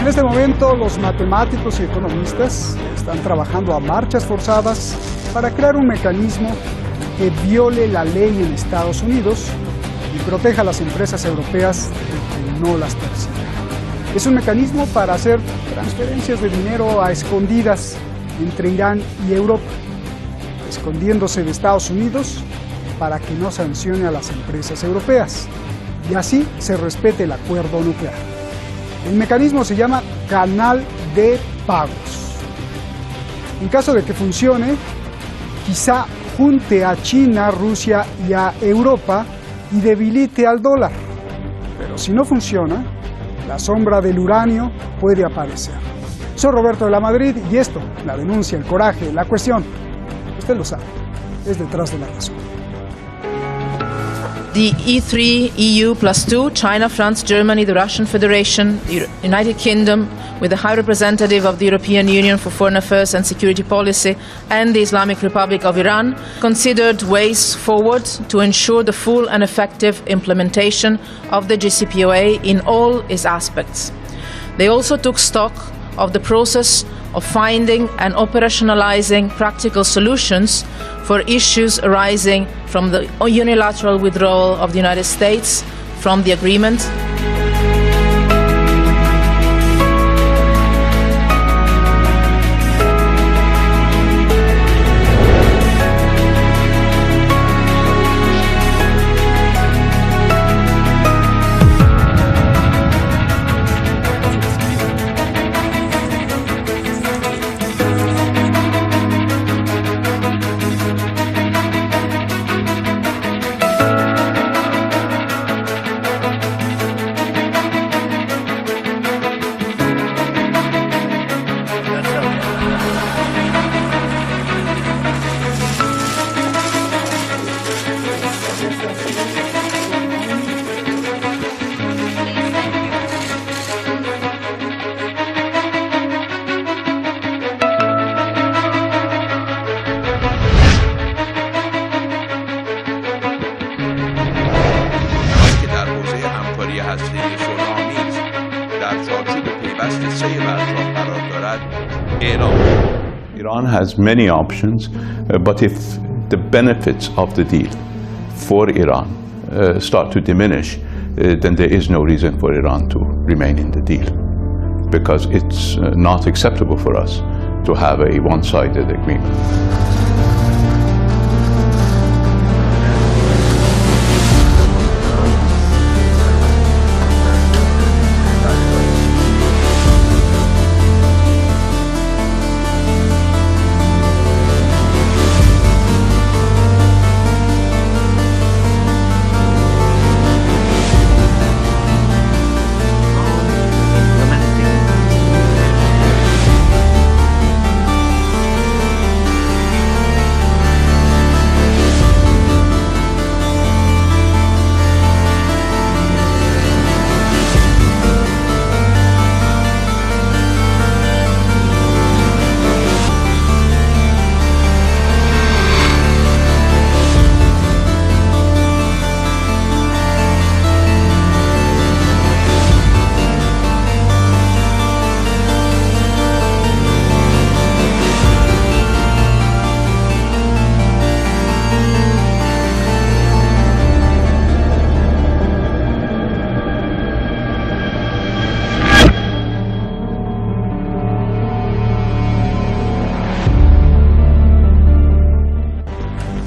En este momento, los matemáticos y economistas están trabajando a marchas forzadas para crear un mecanismo que viole la ley en Estados Unidos y proteja a las empresas europeas de que no las persigan. Es un mecanismo para hacer transferencias de dinero a escondidas entre Irán y Europa, escondiéndose de Estados Unidos para que no sancione a las empresas europeas y así se respete el acuerdo nuclear. El mecanismo se llama Canal de Pagos. En caso de que funcione, quizá junte a China, Rusia y a Europa y debilite al dólar. Pero si no funciona, la sombra del uranio puede aparecer. Soy Roberto de la Madrid y esto, la denuncia, el coraje, la cuestión, usted lo sabe, es detrás de la razón. The E3, EU +2, China, France, Germany, the Russian Federation, the United Kingdom, with the High Representative of the European Union for Foreign Affairs and Security Policy, and the Islamic Republic of Iran, considered ways forward to ensure the full and effective implementation of the JCPOA in all its aspects. They also took stock of the process of finding and operationalizing practical solutions for issues arising from the unilateral withdrawal of the United States from the agreement. Iran has many options, but if the benefits of the deal for Iran start to diminish, then there is no reason for Iran to remain in the deal, because it's not acceptable for us to have a one-sided agreement.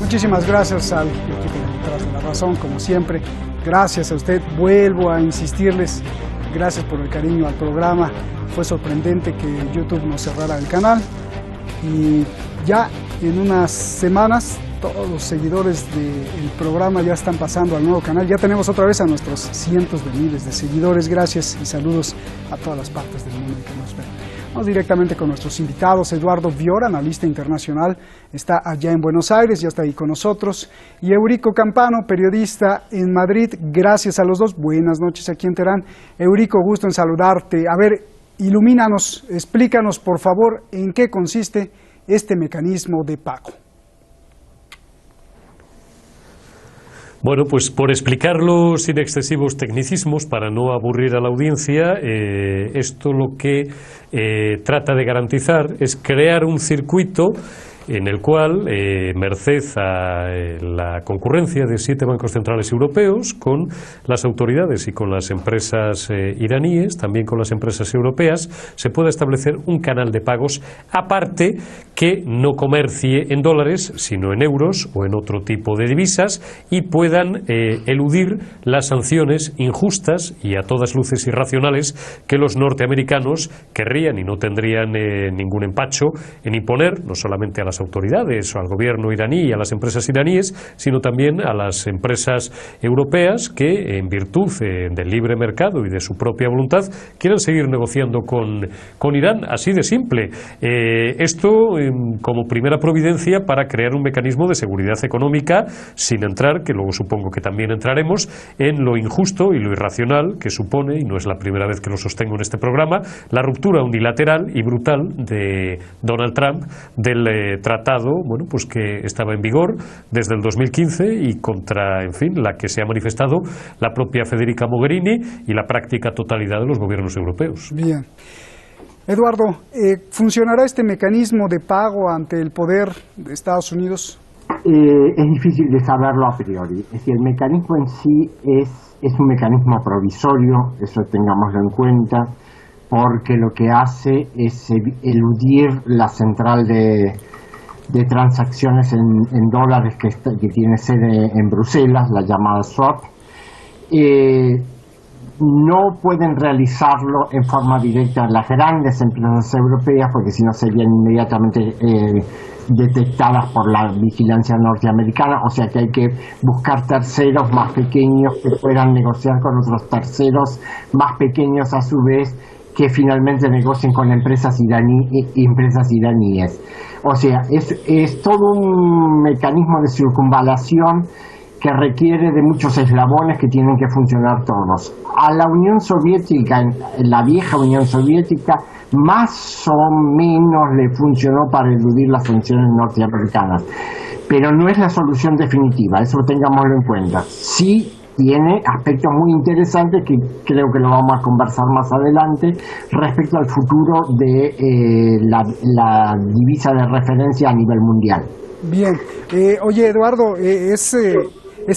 Muchísimas gracias al equipo de Detrás de la Razón, como siempre. Gracias a usted. Vuelvo a insistirles, gracias por el cariño al programa. Fue sorprendente que YouTube nos cerrara el canal. Y ya en unas semanas, todos los seguidores del programa ya están pasando al nuevo canal. Ya tenemos otra vez a nuestros cientos de miles de seguidores. Gracias y saludos a todas las partes del mundo que nos ven. Vamos directamente con nuestros invitados. Eduardo Vior, analista internacional, está allá en Buenos Aires, ya está ahí con nosotros. Y Eurico Campano, periodista en Madrid. Gracias a los dos. Buenas noches aquí en Teherán. Eurico, gusto en saludarte. A ver, ilumínanos, explícanos por favor en qué consiste este mecanismo de pago. Bueno, pues por explicarlo sin excesivos tecnicismos, para no aburrir a la audiencia, esto lo que trata de garantizar es crear un circuito en el cual, merced a la concurrencia de 7 bancos centrales europeos, con las autoridades y con las empresas iraníes, también con las empresas europeas, se pueda establecer un canal de pagos aparte que no comercie en dólares, sino en euros o en otro tipo de divisas, y puedan eludir las sanciones injustas y a todas luces irracionales que los norteamericanos querrían y no tendrían ningún empacho en imponer, no solamente a las autoridades o al gobierno iraní y a las empresas iraníes, sino también a las empresas europeas que, en virtud del libre mercado y de su propia voluntad, quieran seguir negociando con Irán. Así de simple. Esto como primera providencia para crear un mecanismo de seguridad económica, sin entrar, que luego supongo que también entraremos, en lo injusto y lo irracional que supone, y no es la primera vez que lo sostengo en este programa, la ruptura unilateral y brutal de Donald Trump del tratado, bueno, pues que estaba en vigor desde el 2015 y contra, en fin, la que se ha manifestado la propia Federica Mogherini y la práctica totalidad de los gobiernos europeos. Bien. Eduardo, ¿funcionará este mecanismo de pago ante el poder de Estados Unidos? Es difícil de saberlo a priori. Es decir, el mecanismo en sí es un mecanismo provisorio, eso tengámoslo en cuenta, porque lo que hace es eludir la central de transacciones en dólares que tiene sede en Bruselas, la llamada SWAP. No pueden realizarlo en forma directa las grandes empresas europeas, porque si no serían inmediatamente detectadas por la vigilancia norteamericana, o sea que hay que buscar terceros más pequeños que puedan negociar con otros terceros más pequeños a su vez, que finalmente negocien con empresas iraníes. O sea, es todo un mecanismo de circunvalación que requiere de muchos eslabones que tienen que funcionar todos. A la Unión Soviética, en la vieja Unión Soviética, más o menos le funcionó para eludir las sanciones norteamericanas. Pero no es la solución definitiva, eso tengámoslo en cuenta. Sí tiene aspectos muy interesantes que creo que lo vamos a conversar más adelante respecto al futuro de la divisa de referencia a nivel mundial. Bien. Oye, Eduardo, es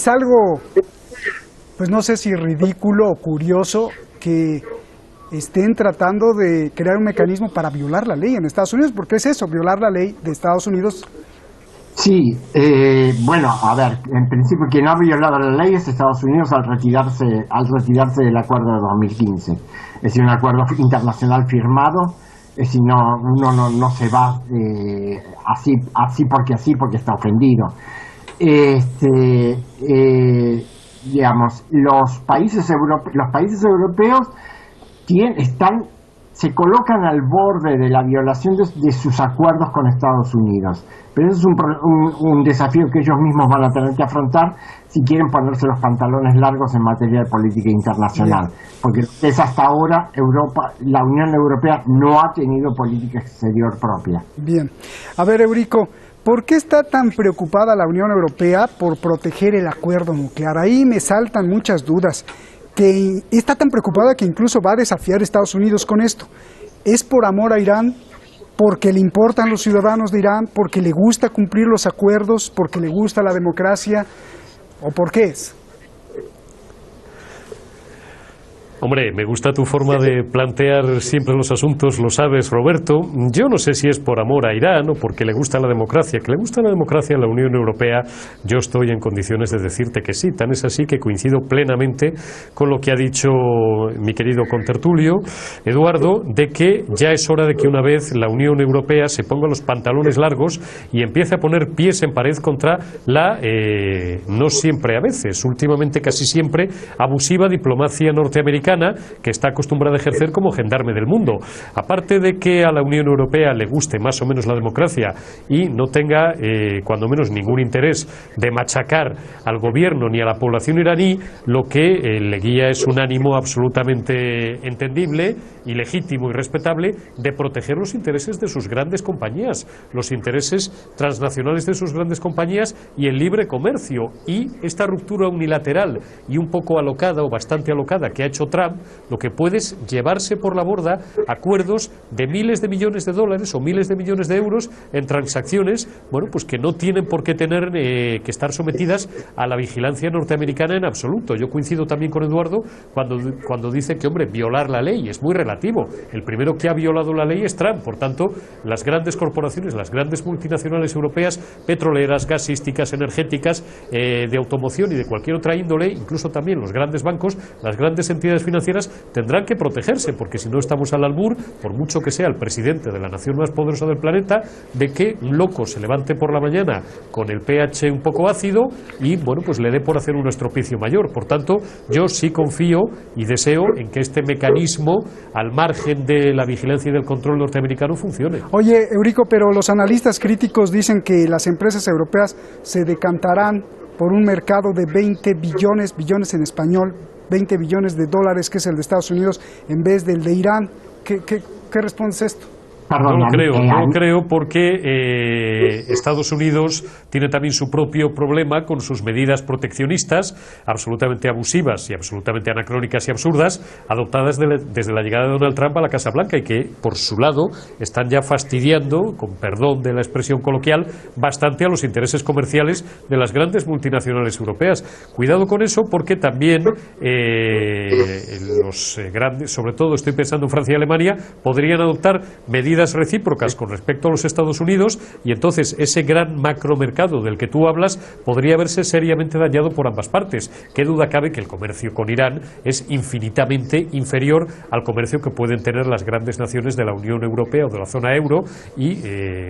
algo, pues no sé si ridículo o curioso que estén tratando de crear un mecanismo para violar la ley en Estados Unidos, porque es eso, violar la ley de Estados Unidos. Sí, bueno, a ver, en principio quien ha violado la ley es Estados Unidos al retirarse del acuerdo de 2015. Es decir, un acuerdo internacional firmado, es decir, uno no se va así porque está ofendido. Digamos, los países europeos se colocan al borde de la violación de sus acuerdos con Estados Unidos. Pero eso es un desafío que ellos mismos van a tener que afrontar si quieren ponerse los pantalones largos en materia de política internacional. Bien. Porque es hasta ahora la Unión Europea no ha tenido política exterior propia. Bien. A ver, Eurico, ¿por qué está tan preocupada la Unión Europea por proteger el acuerdo nuclear? Ahí me saltan muchas dudas. Que está tan preocupada que incluso va a desafiar a Estados Unidos con esto. ¿Es por amor a Irán? ¿Porque le importan los ciudadanos de Irán? ¿Porque le gusta cumplir los acuerdos? ¿Porque le gusta la democracia? ¿O por qué es? Hombre, me gusta tu forma de plantear siempre los asuntos, lo sabes, Roberto. Yo no sé si es por amor a Irán o porque le gusta la democracia. Que le gusta la democracia en la Unión Europea, yo estoy en condiciones de decirte que sí. Tan es así que coincido plenamente con lo que ha dicho mi querido contertulio, Eduardo, de que ya es hora de que una vez la Unión Europea se ponga los pantalones largos y empiece a poner pies en pared contra la, no siempre a veces, últimamente casi siempre, abusiva diplomacia norteamericana, norteamericana que está acostumbrada a ejercer como gendarme del mundo. Aparte de que a la Unión Europea le guste más o menos la democracia y no tenga, cuando menos, ningún interés de machacar al gobierno ni a la población iraní, lo que le guía es un ánimo absolutamente entendible y legítimo y respetable de proteger los intereses de sus grandes compañías, los intereses transnacionales de sus grandes compañías y el libre comercio. Y esta ruptura unilateral y un poco alocada o bastante alocada que ha hecho Trump, lo que puede es llevarse por la borda acuerdos de miles de millones de dólares o miles de millones de euros en transacciones, bueno, pues que no tienen por qué tener que estar sometidas a la vigilancia norteamericana en absoluto. Yo coincido también con Eduardo cuando dice que, hombre, violar la ley es muy relativo. El primero que ha violado la ley es Trump. Por tanto, las grandes corporaciones, las grandes multinacionales europeas, petroleras, gasísticas, energéticas, de automoción y de cualquier otra índole, incluso también los grandes bancos, las grandes entidades financieras, tendrán que protegerse, porque si no estamos al albur, por mucho que sea el presidente de la nación más poderosa del planeta, de que un loco se levante por la mañana con el pH un poco ácido y, bueno, pues le dé por hacer un estropicio mayor. Por tanto, yo sí confío y deseo en que este mecanismo, al margen de la vigilancia y del control norteamericano, funcione. Oye, Eurico, pero los analistas críticos dicen que las empresas europeas se decantarán por un mercado de 20 billones en español, 20 billones de dólares, que es el de Estados Unidos, en vez del de Irán. ¿Qué respondes a esto? No lo creo porque Estados Unidos tiene también su propio problema con sus medidas proteccionistas absolutamente abusivas y absolutamente anacrónicas y absurdas adoptadas desde la llegada de Donald Trump a la Casa Blanca y que, por su lado, están ya fastidiando, con perdón de la expresión coloquial, bastante a los intereses comerciales de las grandes multinacionales europeas. Cuidado con eso porque también los grandes, sobre todo estoy pensando en Francia y Alemania, podrían adoptar medidas recíprocas con respecto a los Estados Unidos y entonces ese gran macromercado del que tú hablas podría verse seriamente dañado por ambas partes. Qué duda cabe que el comercio con Irán es infinitamente inferior al comercio que pueden tener las grandes naciones de la Unión Europea o de la zona euro y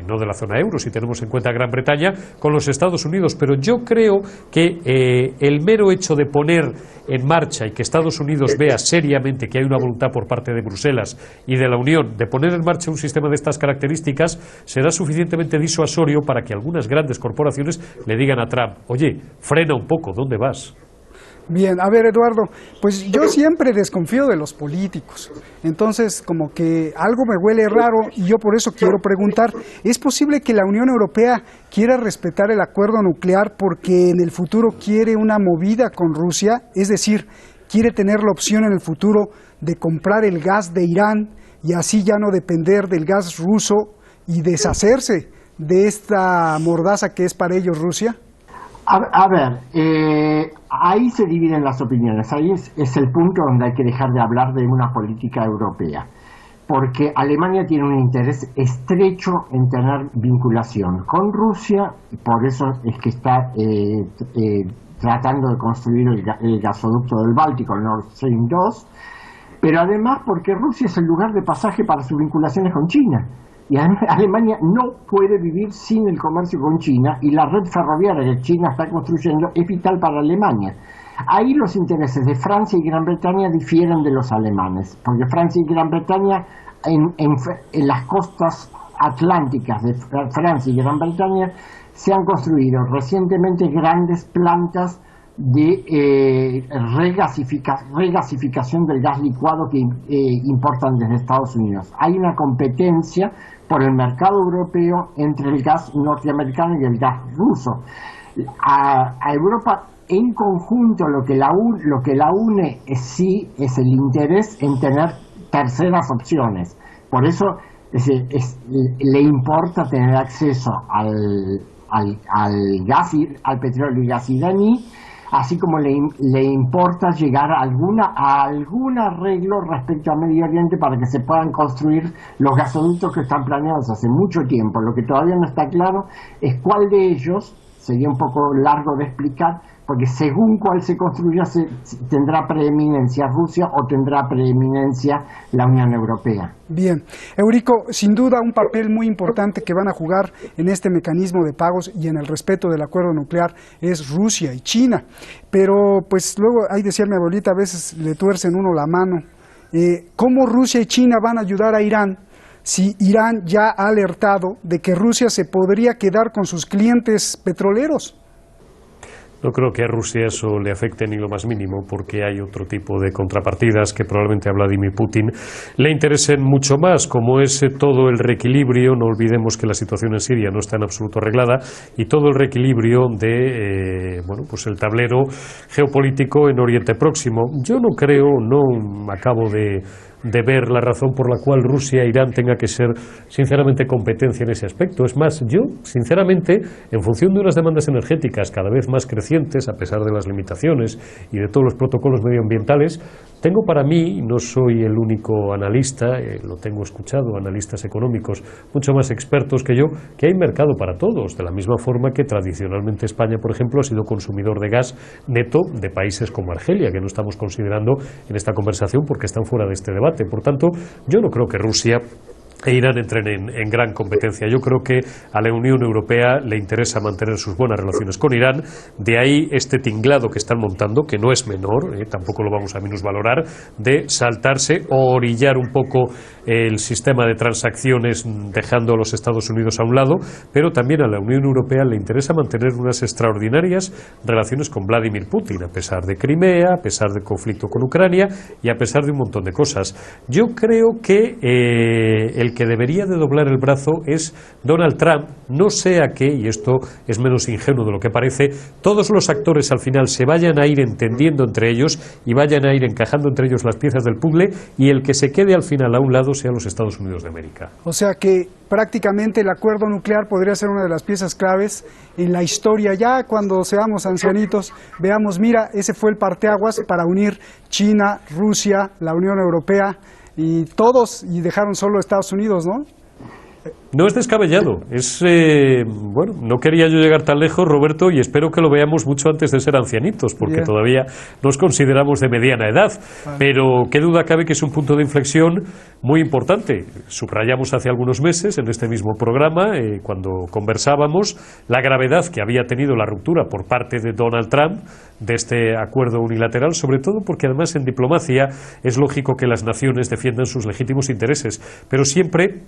no de la zona euro, si tenemos en cuenta Gran Bretaña, con los Estados Unidos. Pero yo creo que el mero hecho de poner en marcha y que Estados Unidos vea seriamente que hay una voluntad por parte de Bruselas y de la Unión de poner en marcha un sistema de estas características será suficientemente disuasorio para que algunas grandes corporaciones le digan a Trump: oye, frena un poco, ¿dónde vas? Bien, a ver, Eduardo, pues yo siempre desconfío de los políticos, entonces como que algo me huele raro y yo por eso quiero preguntar, ¿es posible que la Unión Europea quiera respetar el acuerdo nuclear porque en el futuro quiere una movida con Rusia? Es decir, quiere tener la opción en el futuro de comprar el gas de Irán y así ya no depender del gas ruso y deshacerse de esta mordaza que es para ellos Rusia. A ver, ahí se dividen las opiniones, ahí es el punto donde hay que dejar de hablar de una política europea, porque Alemania tiene un interés estrecho en tener vinculación con Rusia, por eso es que está tratando de construir el gasoducto del Báltico, el Nord Stream 2, pero además porque Rusia es el lugar de pasaje para sus vinculaciones con China. Y Alemania no puede vivir sin el comercio con China y la red ferroviaria que China está construyendo es vital para Alemania. Ahí los intereses de Francia y Gran Bretaña difieren de los alemanes, porque Francia y Gran Bretaña en las costas atlánticas de Francia y Gran Bretaña se han construido recientemente grandes plantas de regasificación del gas licuado que importan desde Estados Unidos. Hay una competencia por el mercado europeo entre el gas norteamericano y el gas ruso. A Europa en conjunto lo que la une es el interés en tener terceras opciones. Por eso le importa tener acceso al gas, al petróleo y gas iraní, así como le importa llegar a algún arreglo respecto al Medio Oriente para que se puedan construir los gasoductos que están planeados hace mucho tiempo. Lo que todavía no está claro es cuál de ellos, sería un poco largo de explicar, porque según cuál se construya tendrá preeminencia Rusia o tendrá preeminencia la Unión Europea. Bien, Eurico, sin duda un papel muy importante que van a jugar en este mecanismo de pagos y en el respeto del acuerdo nuclear es Rusia y China, pero pues luego, ahí decía mi abuelita, a veces le tuercen uno la mano. ¿Cómo Rusia y China van a ayudar a Irán si Irán ya ha alertado de que Rusia se podría quedar con sus clientes petroleros? No creo que a Rusia eso le afecte ni lo más mínimo, porque hay otro tipo de contrapartidas que probablemente a Vladimir Putin le interesen mucho más, como es todo el reequilibrio. No olvidemos que la situación en Siria no está en absoluto arreglada, y todo el reequilibrio de pues el tablero geopolítico en Oriente Próximo. Yo no creo, no acabo de ver la razón por la cual Rusia e Irán tenga que ser sinceramente competencia en ese aspecto. Es más, yo sinceramente, en función de unas demandas energéticas cada vez más crecientes, a pesar de las limitaciones y de todos los protocolos medioambientales, tengo para mí, no soy el único analista, lo tengo escuchado, analistas económicos mucho más expertos que yo, que hay mercado para todos, de la misma forma que tradicionalmente España, por ejemplo, ha sido consumidor de gas neto de países como Argelia, que no estamos considerando en esta conversación porque están fuera de este debate. Por tanto, yo no creo que Rusia e Irán entren en gran competencia. Yo creo que a la Unión Europea le interesa mantener sus buenas relaciones con Irán. De ahí este tinglado que están montando, que no es menor, tampoco lo vamos a minusvalorar, de saltarse o orillar un poco el sistema de transacciones dejando a los Estados Unidos a un lado, pero también a la Unión Europea le interesa mantener unas extraordinarias relaciones con Vladimir Putin, a pesar de Crimea, a pesar del conflicto con Ucrania y a pesar de un montón de cosas. Yo creo que el que debería de doblar el brazo es Donald Trump, no sea que, y esto es menos ingenuo de lo que parece, todos los actores al final se vayan a ir entendiendo entre ellos y vayan a ir encajando entre ellos las piezas del puzzle, y el que se quede al final a un lado sea los Estados Unidos de América. O sea que prácticamente el acuerdo nuclear podría ser una de las piezas claves en la historia. Ya cuando seamos ancianitos, veamos, mira, ese fue el parteaguas para unir China, Rusia, la Unión Europea y todos, y dejaron solo Estados Unidos, ¿no? No es descabellado, no quería yo llegar tan lejos, Roberto, y espero que lo veamos mucho antes de ser ancianitos, porque todavía nos consideramos de mediana edad, pero qué duda cabe que es un punto de inflexión muy importante. Subrayamos hace algunos meses en este mismo programa, cuando conversábamos, la gravedad que había tenido la ruptura por parte de Donald Trump de este acuerdo unilateral, sobre todo porque además en diplomacia es lógico que las naciones defiendan sus legítimos intereses, pero siempre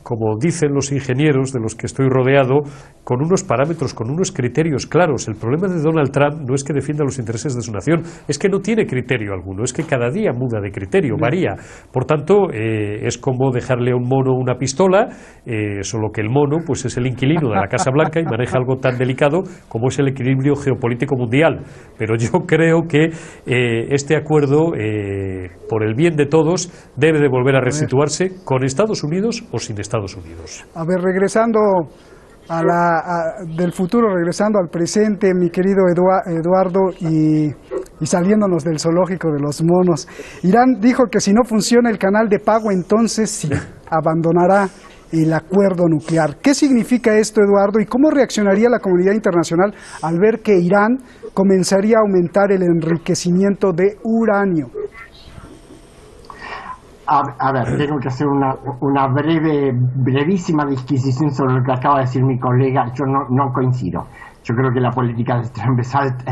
como dicen los ingenieros de los que estoy rodeado, con unos parámetros, con unos criterios claros. El problema de Donald Trump no es que defienda los intereses de su nación, es que no tiene criterio alguno, es que cada día muda de criterio, varía. Por tanto, es como dejarle a un mono una pistola, solo que el mono pues es el inquilino de la Casa Blanca y maneja algo tan delicado como es el equilibrio geopolítico mundial. Pero yo creo que este acuerdo, por el bien de todos, debe de volver a resituarse con Estados Unidos o sin Estados Unidos. A ver, regresando del futuro, regresando al presente, mi querido Eduardo, y saliéndonos del zoológico de los monos. Irán dijo que si no funciona el canal de pago, entonces sí, abandonará el acuerdo nuclear. ¿Qué significa esto, Eduardo? ¿Y cómo reaccionaría la comunidad internacional al ver que Irán comenzaría a aumentar el enriquecimiento de uranio? A ver, tengo que hacer una brevísima disquisición sobre lo que acaba de decir mi colega. Yo no coincido. Yo creo que la política de Trump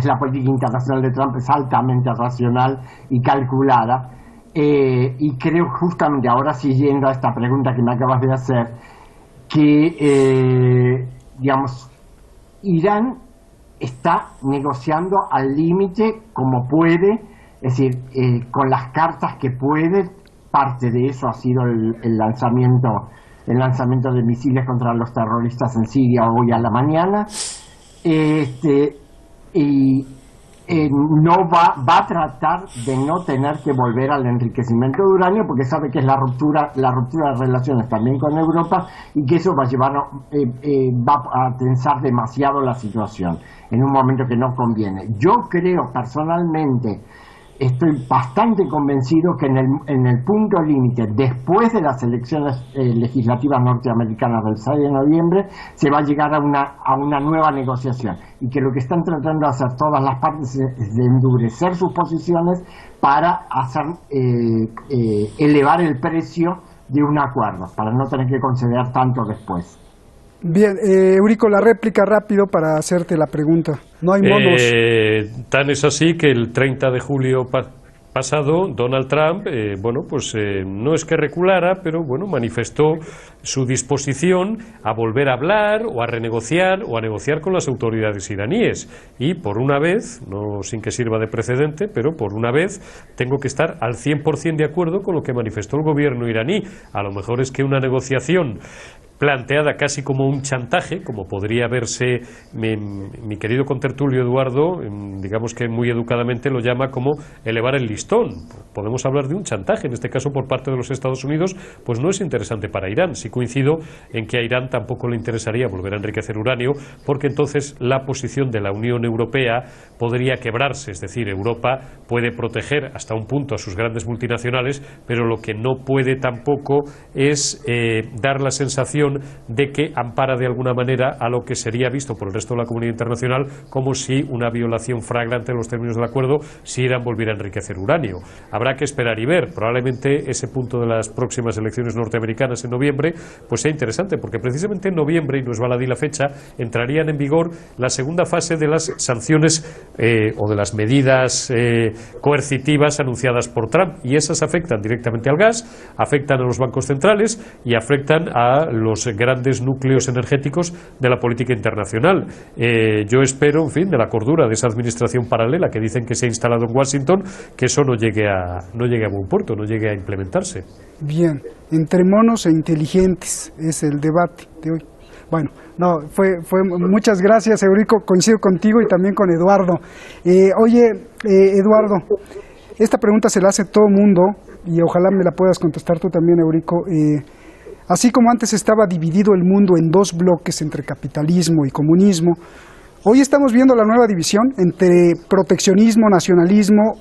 la política internacional de Trump es altamente racional y calculada. Y creo justamente, ahora siguiendo a esta pregunta que me acabas de hacer, que, Irán está negociando al límite como puede, es decir, con las cartas que puede. Parte de eso ha sido el lanzamiento de misiles contra los terroristas en Siria hoy a la mañana, no va a tratar de no tener que volver al enriquecimiento de uranio, porque sabe que es la ruptura de relaciones también con Europa, y que eso va a tensar demasiado la situación en un momento que no conviene. Yo creo personalmente estoy bastante convencido que en el punto límite, después de las elecciones legislativas norteamericanas del 6 de noviembre, se va a llegar a una nueva negociación, y que lo que están tratando de hacer todas las partes es de endurecer sus posiciones para hacer elevar el precio de un acuerdo, para no tener que conceder tanto después. Bien, Eurico, la réplica rápido para hacerte la pregunta. No hay modos. Tan es así que el 30 de julio pasado, Donald Trump, no es que reculara, pero bueno, manifestó su disposición a volver a hablar o a renegociar o a negociar con las autoridades iraníes. Y por una vez, no sin que sirva de precedente, pero por una vez tengo que estar al 100% de acuerdo con lo que manifestó el gobierno iraní. A lo mejor es que una negociación planteada casi como un chantaje, como podría verse mi querido contertulio Eduardo, digamos que muy educadamente lo llama como elevar el listón. Podemos hablar de un chantaje, en este caso por parte de los Estados Unidos, pues no es interesante para Irán. Sí coincido en que a Irán tampoco le interesaría volver a enriquecer uranio, porque entonces la posición de la Unión Europea podría quebrarse, es decir, Europa puede proteger hasta un punto a sus grandes multinacionales, pero lo que no puede tampoco es dar la sensación de que ampara de alguna manera a lo que sería visto por el resto de la comunidad internacional como si una violación flagrante de los términos del acuerdo si Irán volviera a enriquecer uranio. Habrá que esperar y ver. Probablemente ese punto de las próximas elecciones norteamericanas en noviembre pues sea interesante, porque precisamente en noviembre, y no es baladí la fecha, entrarían en vigor la segunda fase de las sanciones o de las medidas coercitivas anunciadas por Trump, y esas afectan directamente al gas, afectan a los bancos centrales y afectan a los grandes núcleos energéticos de la política internacional. Yo espero, en fin, de la cordura de esa administración paralela que dicen que se ha instalado en Washington, que eso no llegue a buen puerto, no llegue a implementarse. Bien, entre monos e inteligentes es el debate de hoy. Bueno, muchas gracias, Eurico, coincido contigo y también con Eduardo. Eduardo, esta pregunta se la hace todo mundo y ojalá me la puedas contestar tú también, Eurico. Así como antes estaba dividido el mundo en dos bloques entre capitalismo y comunismo, hoy estamos viendo la nueva división entre proteccionismo, nacionalismo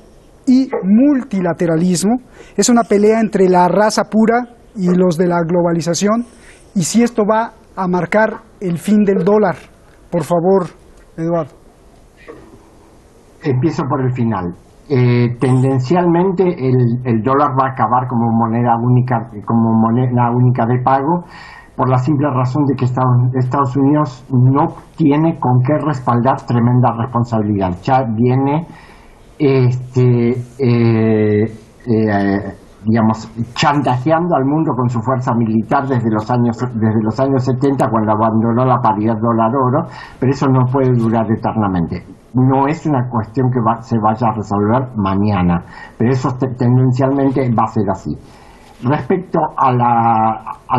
y multilateralismo. Es una pelea entre la raza pura y los de la globalización, y si esto va a marcar el fin del dólar. Por favor, Eduardo. Empiezo por el final. Tendencialmente el dólar va a acabar como moneda única de pago, por la simple razón de que Estados Unidos no tiene con qué respaldar tremenda responsabilidad. Ya viene chantajeando al mundo con su fuerza militar desde los años 70, cuando abandonó la paridad dólar-oro, pero eso no puede durar eternamente. No es una cuestión que se vaya a resolver mañana, pero eso tendencialmente va a ser así. Respecto al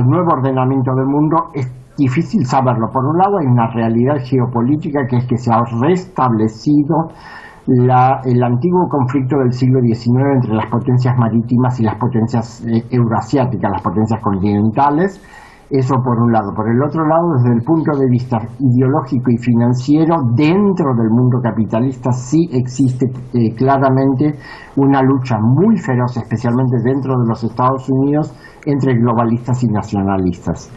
nuevo ordenamiento del mundo, es difícil saberlo. Por un lado, hay una realidad geopolítica, que es que se ha restablecido el antiguo conflicto del siglo XIX entre las potencias marítimas y las potencias euroasiáticas, las potencias continentales. Eso por un lado. Por el otro lado, desde el punto de vista ideológico y financiero, dentro del mundo capitalista sí existe claramente una lucha muy feroz, especialmente dentro de los Estados Unidos, entre globalistas y nacionalistas.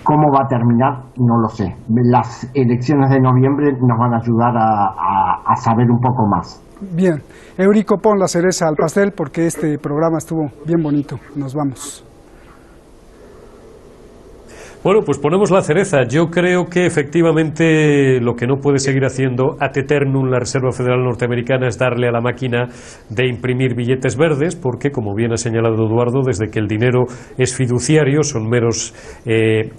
¿Cómo va a terminar? No lo sé. Las elecciones de noviembre nos van a ayudar a saber un poco más. Bien. Eurico, pon la cereza al pastel porque este programa estuvo bien bonito. Nos vamos. Bueno, pues ponemos la cereza. Yo creo que efectivamente lo que no puede seguir haciendo ad eternum la Reserva Federal Norteamericana es darle a la máquina de imprimir billetes verdes, porque, como bien ha señalado Eduardo, desde que el dinero es fiduciario, son meros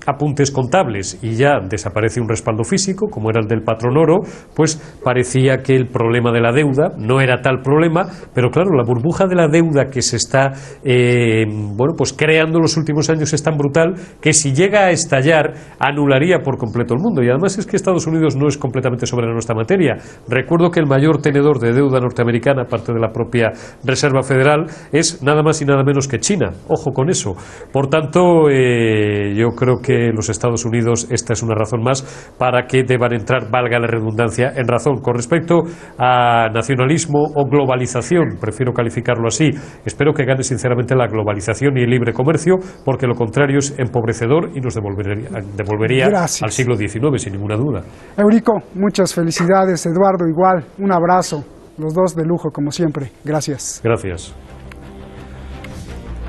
apuntes contables y ya desaparece un respaldo físico, como era el del patrón oro, pues parecía que el problema de la deuda no era tal problema, pero claro, la burbuja de la deuda que se está creando en los últimos años es tan brutal que si llega a a estallar, anularía por completo el mundo. Y además es que Estados Unidos no es completamente soberano en esta materia. Recuerdo que el mayor tenedor de deuda norteamericana, aparte de la propia Reserva Federal, es nada más y nada menos que China. Ojo con eso. Por tanto, yo creo que los Estados Unidos, esta es una razón más para que deban entrar, valga la redundancia, en razón. Con respecto a nacionalismo o globalización, prefiero calificarlo así, espero que gane sinceramente la globalización y el libre comercio, porque lo contrario es empobrecedor y nos devolvería Gracias. al siglo XIX, sin ninguna duda. Eurico, muchas felicidades. Eduardo, igual, un abrazo. Los dos de lujo, como siempre. Gracias. Gracias.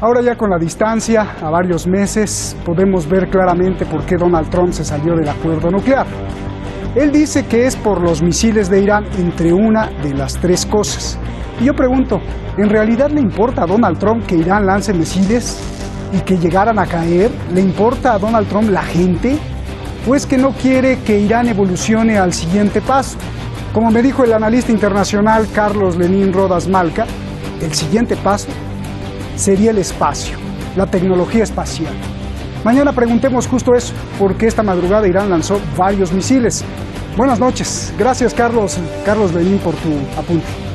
Ahora ya con la distancia, a varios meses, podemos ver claramente por qué Donald Trump se salió del acuerdo nuclear. Él dice que es por los misiles de Irán, entre una de las tres cosas. Y yo pregunto, ¿en realidad le importa a Donald Trump que Irán lance misiles y que llegaran a caer? ¿Le importa a Donald Trump la gente? ¿O es que no quiere que Irán evolucione al siguiente paso? Como me dijo el analista internacional Carlos Lenín Rodas Malca, el siguiente paso sería el espacio, la tecnología espacial. Mañana preguntemos justo eso, porque esta madrugada Irán lanzó varios misiles. Buenas noches. Gracias, Carlos Lenín, por tu apunte.